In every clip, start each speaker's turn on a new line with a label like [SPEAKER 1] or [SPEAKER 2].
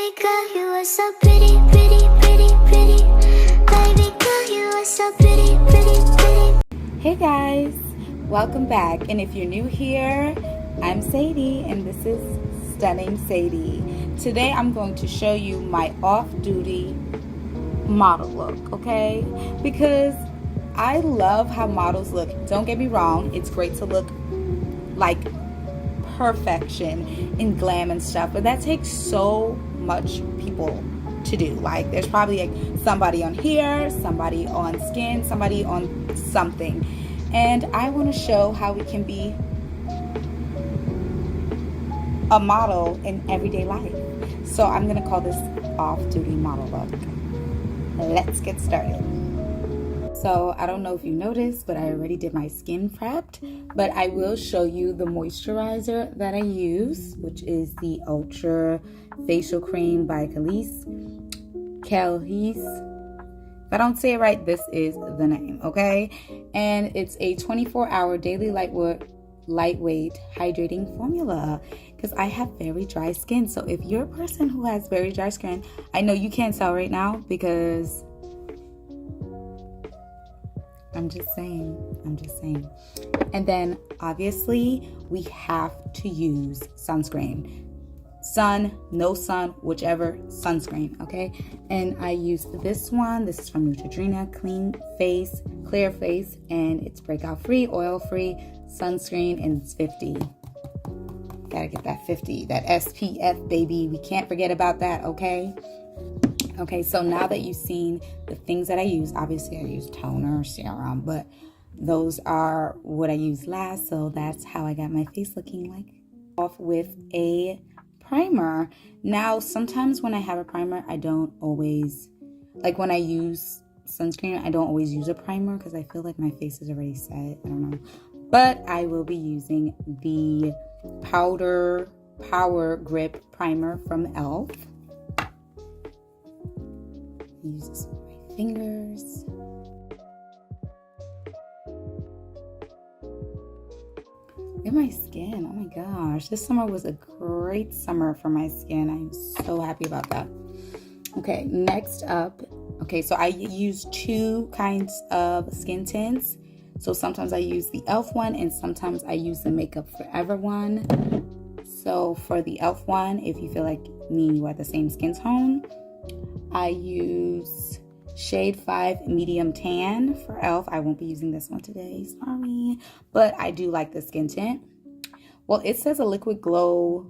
[SPEAKER 1] Baby girl, you are so pretty, pretty, pretty, pretty. Baby girl, you are so pretty, pretty, pretty.
[SPEAKER 2] Hey guys, welcome back. And if you're new here, I'm Sadie and this is Stunning Sadie. Today I'm going to show you my off-duty model look, okay? Because I love how models look. Don't get me wrong, it's great to look like perfection in glam and stuff, but that takes so much people to do. Like there's probably like somebody on hair, somebody on skin, somebody on something, and I want to show how we can be a model in everyday life. So I'm gonna call this off-duty model look. Let's get started. So I don't know if you noticed, but I already did my skin prepped, but I will show you the moisturizer that I use, which is the Ultra Facial Cream by Khalees. If I don't say it right, this is the name, okay? And it's a 24-hour daily lightweight hydrating formula because I have very dry skin. So if you're a person who has very dry skin, I know you can't tell right now because I'm just saying. And then obviously we have to use sunscreen. Sun, no sun, whichever, sunscreen, okay? And I use this one. This is from Neutrogena, Clear Face, and it's breakout free, oil free sunscreen, and it's 50. Gotta get that 50, that SPF, baby. We can't forget about that, okay? Okay, so now that you've seen the things that I use, obviously I use toner, serum, but those are what I used last, so that's how I got my face looking like. Off with a primer. Now, sometimes when I have a primer, I don't always, like when I use sunscreen, I don't always use a primer because I feel like my face is already set. I don't know. But I will be using the Power Grip Primer from e.l.f. Use this with my fingers. Look at my skin. Oh my gosh. This summer was a great summer for my skin. I'm so happy about that. Okay, next up. Okay, so I use two kinds of skin tints. So sometimes I use the e.l.f. one and sometimes I use the Makeup Forever one. So for the e.l.f. one, if you feel like me and you are the same skin tone, I use shade 5 medium tan for e.l.f. I won't be using this one today, sorry. But I do like the skin tint. Well, it says a liquid glow,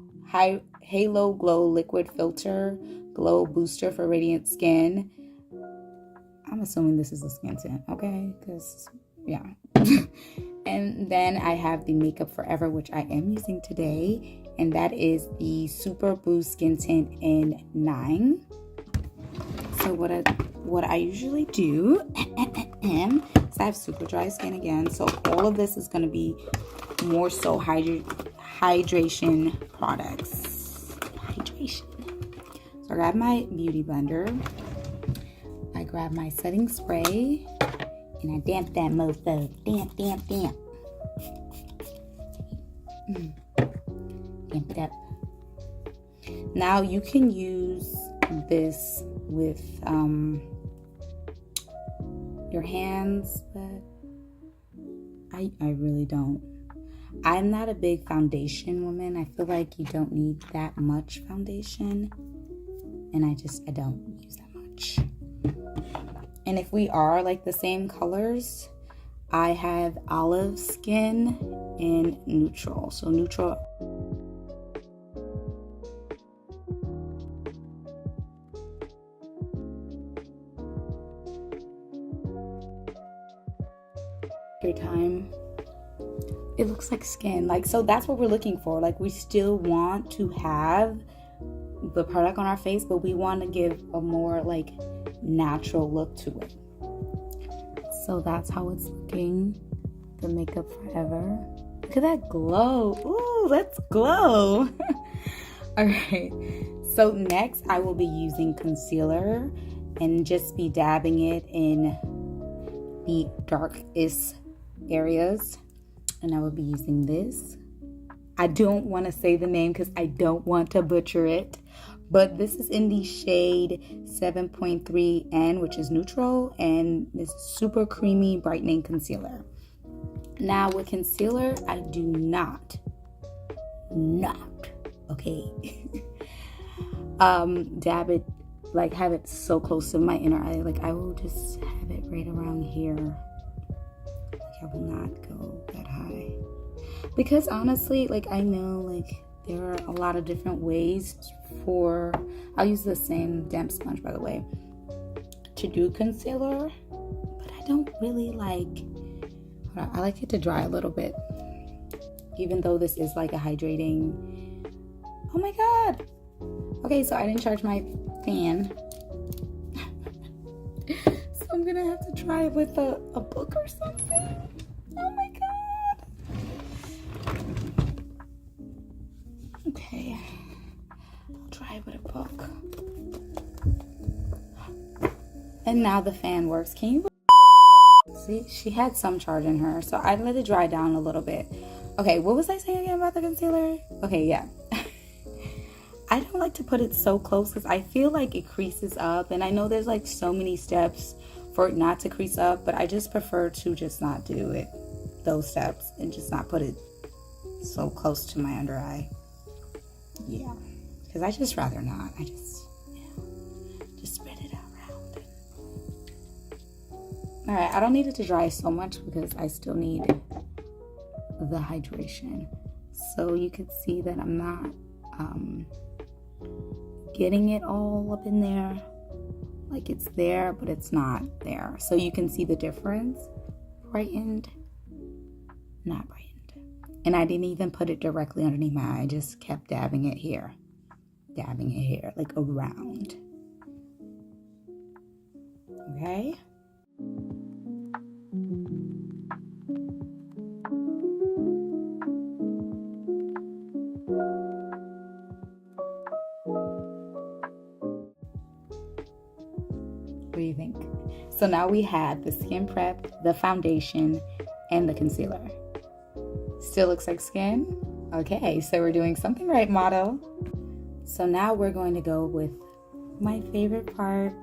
[SPEAKER 2] halo glow liquid filter, glow booster for radiant skin. I'm assuming this is a skin tint, okay? Because, yeah. And then I have the Makeup Forever, which I am using today. And that is the Super Boost Skin Tint in 9. So what I usually do is I have super dry skin again, so all of this is going to be more so hydration products. So I grab my beauty blender, I grab my setting spray, and I damp that mofo. Damp. Damp it up. Now you can use this with your hands, but I really don't. I'm not a big foundation woman. I feel like you don't need that much foundation, and I don't use that much. And if we are like the same colors, I have olive skin and neutral. So neutral. Time, it looks like skin, like, so that's what we're looking for. Like, we still want to have the product on our face, but we want to give a more like natural look to it. So that's how it's looking, the Makeup Forever. Look at that glow. Ooh, let's glow. All right, so next I will be using concealer and just be dabbing it in the darkest areas, and I will be using this. I don't want to say the name because I don't want to butcher it, But this is in the shade 7.3N, which is neutral, and this super creamy brightening concealer. Now with concealer, I do not, okay, dab it, like have it so close to my inner eye. Like I will just have it right around here. Like I will not go that high. Because honestly, like I know like there are a lot of different ways for, I'll use the same damp sponge by the way, to do concealer, but I don't really like, I like it to dry a little bit, even though this is like a hydrating, oh my god. Okay, so I didn't charge my fan. So I'm gonna have to try it with a book or something. Oh my god. Okay, I'll try it with a book. And now the fan works. Can you see? She had some charge in her, so I let it dry down a little bit. Okay, what was I saying again about the concealer? Okay, yeah. I don't like to put it so close because I feel like it creases up, and I know there's like so many steps for it not to crease up, but I just prefer to just not do it, those steps, and just not put it so close to my under eye. Yeah, because I just rather not. I just, just spread it out around. All right, I don't need it to dry so much because I still need the hydration. So you can see that I'm not getting it all up in there. Like it's there, but it's not there. So you can see the difference. Brightened, not brightened. And I didn't even put it directly underneath my eye. I just kept dabbing it here. Dabbing it here, like around. Okay? What do you think? So now we have the skin prep, the foundation, and the concealer. Still looks like skin? Okay, so we're doing something right, model. So now we're going to go with my favorite part,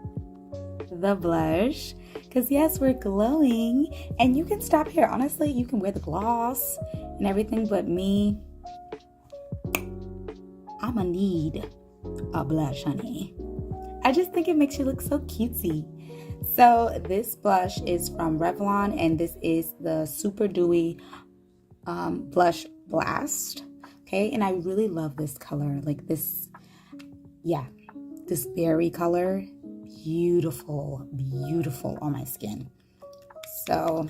[SPEAKER 2] the blush. Because yes, we're glowing, and you can stop here. Honestly, you can wear the gloss and everything, but me, I'ma need a blush, honey. I just think it makes you look so cutesy. So this blush is from Revlon, and this is the Super Dewy Blush Blast. Okay, and I really love this color. Like this, yeah, this berry color. Beautiful, beautiful on my skin. So,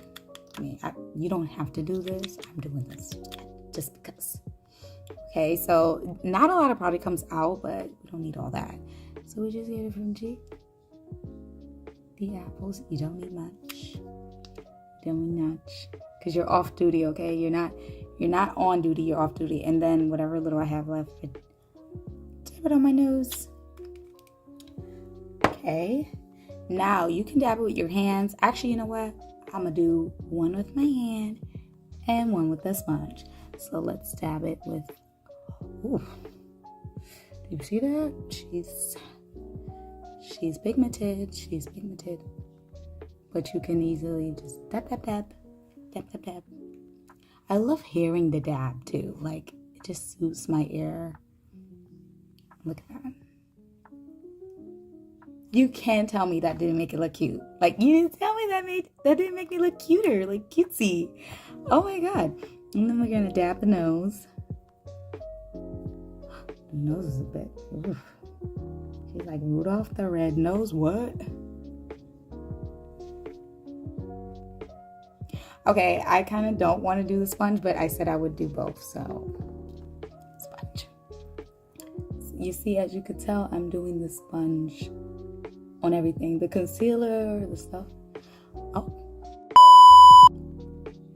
[SPEAKER 2] I mean, you don't have to do this. I'm doing this just because. Okay, so not a lot of product comes out, but we don't need all that. So we just get it from G. The apples, you don't need much. Don't need much. Because you're off duty, okay? You're not on duty, you're off duty. And then whatever little I have left, I dab it on my nose. Okay. Now you can dab it with your hands. Actually, you know what? I'm gonna do one with my hand and one with the sponge. So let's dab it with, ooh. Do you see that? She's pigmented. She's pigmented. But you can easily just dab, dab, dab, dab, dab, dab. I love hearing the dab too. Like it just soothes my ear. Look at that. You can't tell me that didn't make it look cute. Like you didn't tell me that didn't make me look cuter, like cutesy. Oh my god. And then we're gonna dab the nose. The nose is a bit, oof. She's like Rudolph the Red-Nosed, what? Okay, I kind of don't want to do the sponge, but I said I would do both, so sponge. You see, as you could tell, I'm doing the sponge on everything. The concealer, the stuff. Oh.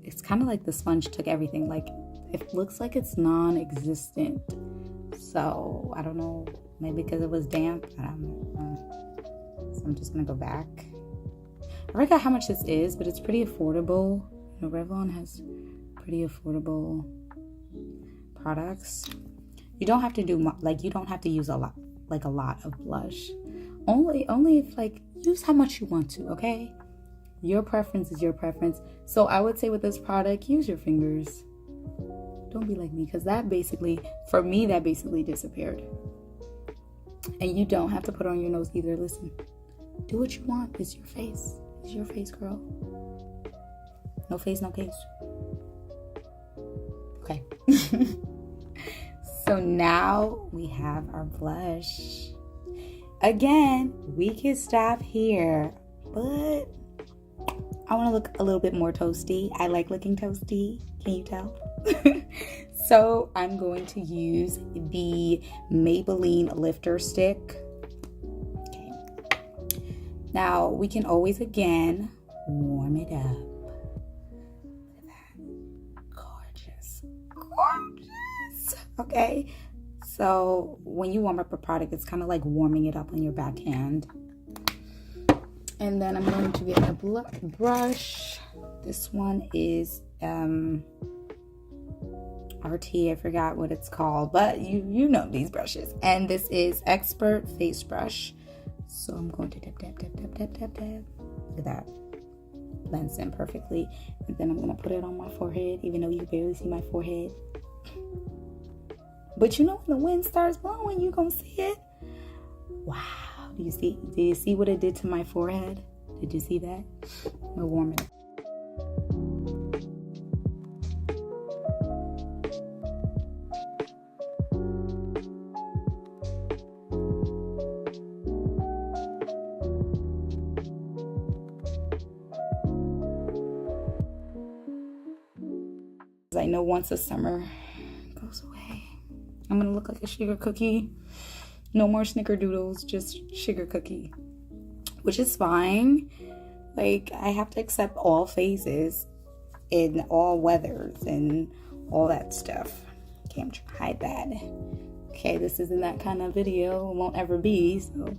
[SPEAKER 2] It's kind of like the sponge took everything. Like, it looks like it's non-existent. So, I don't know. Maybe because it was damp. I don't know. So, I'm just going to go back. I forgot how much this is, but it's pretty affordable. You know, Revlon has pretty affordable products. You don't have to do, like, you don't have to use a lot. like a lot of blush. Only if like, use how much you want to, okay? Your preference is your preference. So I would say with this product, use your fingers. Don't be like me, because that basically, for me, that basically disappeared. And you don't have to put it on your nose either. Listen, do what you want. It's your face. It's your face, girl. No face, no case. Okay. So now we have our blush. Again, we can stop here, but I want to look a little bit more toasty. I like looking toasty. Can you tell? So I'm going to use the Maybelline Lifter Stick. Okay. Now we can always again warm it up. Look at that. Gorgeous. Gorgeous. Okay. So when you warm up a product, it's kind of like warming it up on your backhand. And then I'm going to get a brush. This one is RT, I forgot what it's called, but you know these brushes. And this is Expert Face Brush. So I'm going to tap, tap, tap, tap, tap, tap, tap. Look at that. Blends in perfectly. And then I'm going to put it on my forehead, even though you barely see my forehead. But you know when the wind starts blowing, you're going to see it. Wow. Do you see? Did you see what it did to my forehead? Did you see that? I'm going to warm it up. I know once the summer goes away, I'm gonna look like a sugar cookie. No more snickerdoodles, just sugar cookie, which is fine. Like, I have to accept all phases in all weathers and all that stuff. Okay, I'm trying to hide that. Okay, this isn't that kind of video. It won't ever be, so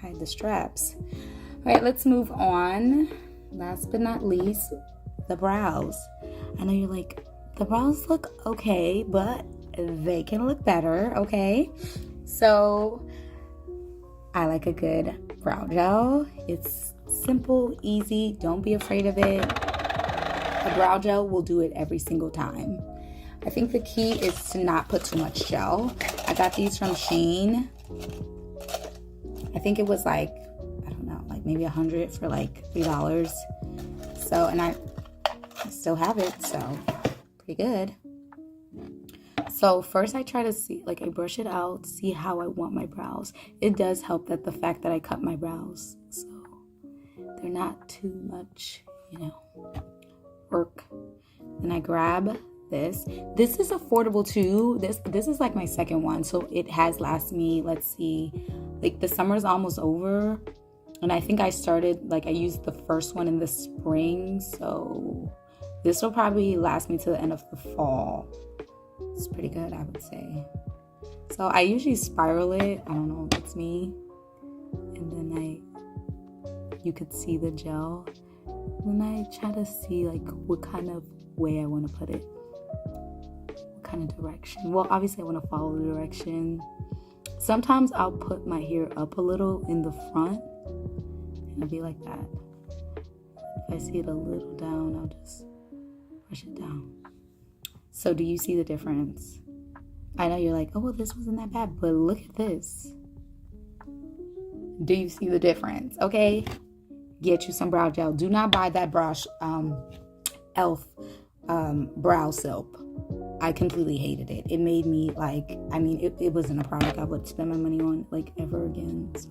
[SPEAKER 2] hide the straps. All right, let's move on. Last but not least, the brows. I know you're like, the brows look okay, but they can look better, okay? So I like a good brow gel. It's simple, easy. Don't be afraid of it. A brow gel will do it every single time. I think the key is to not put too much gel. I got these from Shein. I think it was like, I don't know, like maybe 100 for like $3. So, and I still have it, so pretty good. So first I try to see, like I brush it out, see how I want my brows. It does help that the fact that I cut my brows, so they're not too much, you know, work. Then I grab this. This is affordable too. This is like my second one, so it has lasted me, let's see, like the summer's almost over. And I think I started, like I used the first one in the spring, so this will probably last me to the end of the fall. It's pretty good, I would say. So I usually spiral it. I don't know if it's me. And then you could see the gel. Then I try to see like what kind of way I want to put it. What kind of direction. Well, obviously I want to follow the direction. Sometimes I'll put my hair up a little in the front. And it'll be like that. If I see it a little down, I'll just brush it down. So do you see the difference? I know you're like, oh, well, this wasn't that bad, but look at this. Do you see the difference? Okay, get you some brow gel. Do not buy that brush, e.l.f. Brow soap. I completely hated it. It made me like, I mean, it wasn't a product I would spend my money on like ever again. So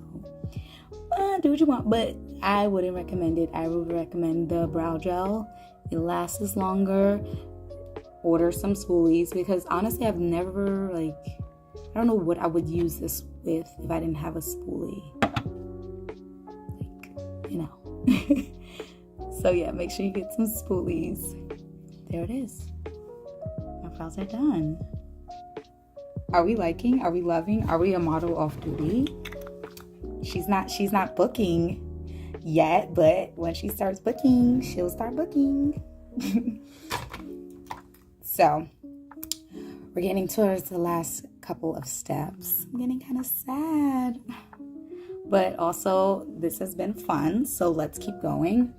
[SPEAKER 2] do what you want, but I wouldn't recommend it. I would recommend the brow gel. It lasts longer. Order some spoolies, because honestly I've never, like, I don't know what I would use this with if I didn't have a spoolie, like, you know. So yeah, make sure you get some spoolies. There it is. My brows are done. Are we liking? Are we loving? Are we a model off duty? She's not booking yet, but when she starts booking, she'll start booking. So we're getting towards the last couple of steps. I'm getting kind of sad. But also, this has been fun, so let's keep going.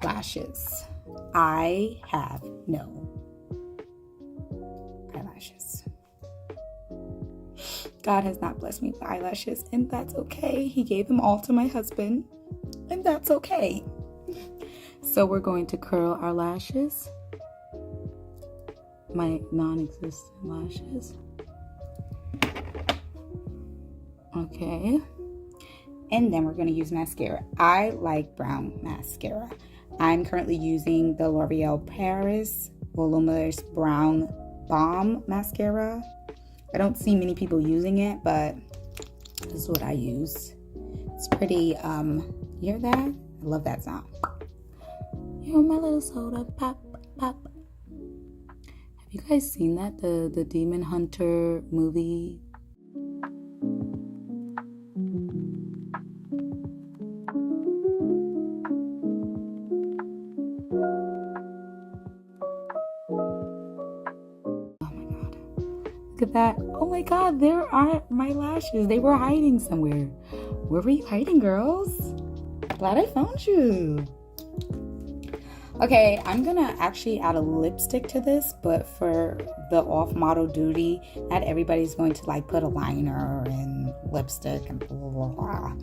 [SPEAKER 2] Lashes. I have no eyelashes. God has not blessed me with eyelashes, and that's okay. He gave them all to my husband, and that's okay. So we're going to curl our lashes. My non-existent lashes. Okay. And then we're going to use mascara. I like brown mascara. I'm currently using the L'Oreal Paris Voluminous Brown Balm Mascara. I don't see many people using it, but this is what I use. It's pretty, you hear that? I love that sound. You're my little soda pop, pop. Have you guys seen that? The Demon Hunter movie? Look at that. Oh my God, there are my lashes. They were hiding somewhere. Where were you hiding, girls? Glad I found you. Okay, I'm gonna actually add a lipstick to this, but for the off-model duty, not everybody's going to like put a liner and lipstick and blah, blah, blah.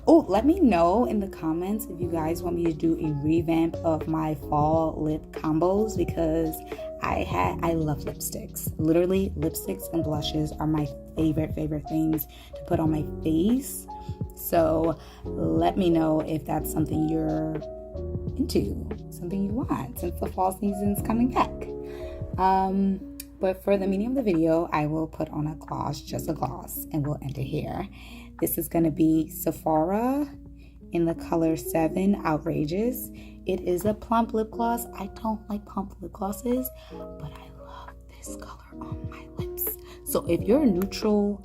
[SPEAKER 2] Oh, let me know in the comments if you guys want me to do a revamp of my fall lip combos, because I love lipsticks. Literally, lipsticks and blushes are my favorite things to put on my face. So let me know if that's something you're into, something you want, since the fall season's coming back. But for the meaning of the video, I will put on a gloss, just a gloss, and we'll end it here. This is going to be Sephora in the color 7 Outrageous. It is a plump lip gloss. I don't like plump lip glosses, but I love this color on my lips. So if you're a neutral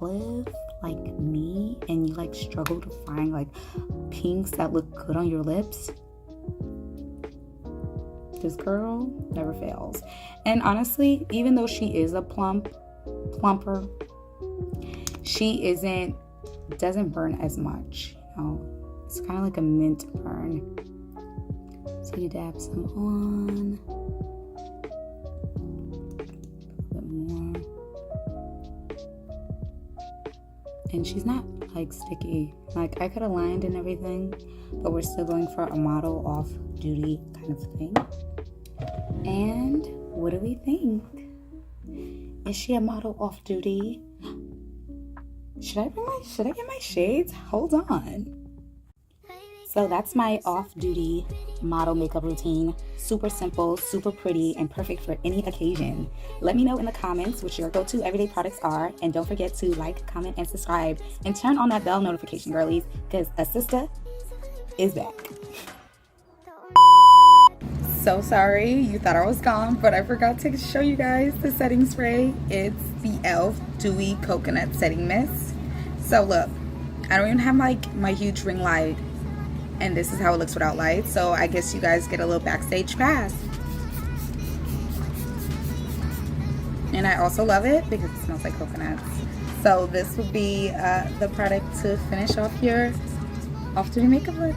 [SPEAKER 2] olive like me and you like struggle to find like pinks that look good on your lips, this girl never fails. And honestly, even though she is a plumper, she doesn't burn as much, you know. It's kind of like a mint burn. So you dab some on. A bit more. And she's not like sticky. Like I could have lined and everything, but we're still going for a model off duty kind of thing. And what do we think? Is she a model off duty? Should I get my shades? Hold on. So that's my off-duty model makeup routine. Super simple, super pretty, and perfect for any occasion. Let me know in the comments what your go-to everyday products are, and don't forget to like, comment, and subscribe, and turn on that bell notification, girlies, because a sister is back. So sorry, you thought I was gone, but I forgot to show you guys the setting spray. It's the e.l.f. Dewy Coconut Setting Mist. So look, I don't even have my huge ring light, and this is how it looks without light. So I guess you guys get a little backstage pass. And I also love it because it smells like coconuts. So this would be the product to finish off your off-duty makeup look.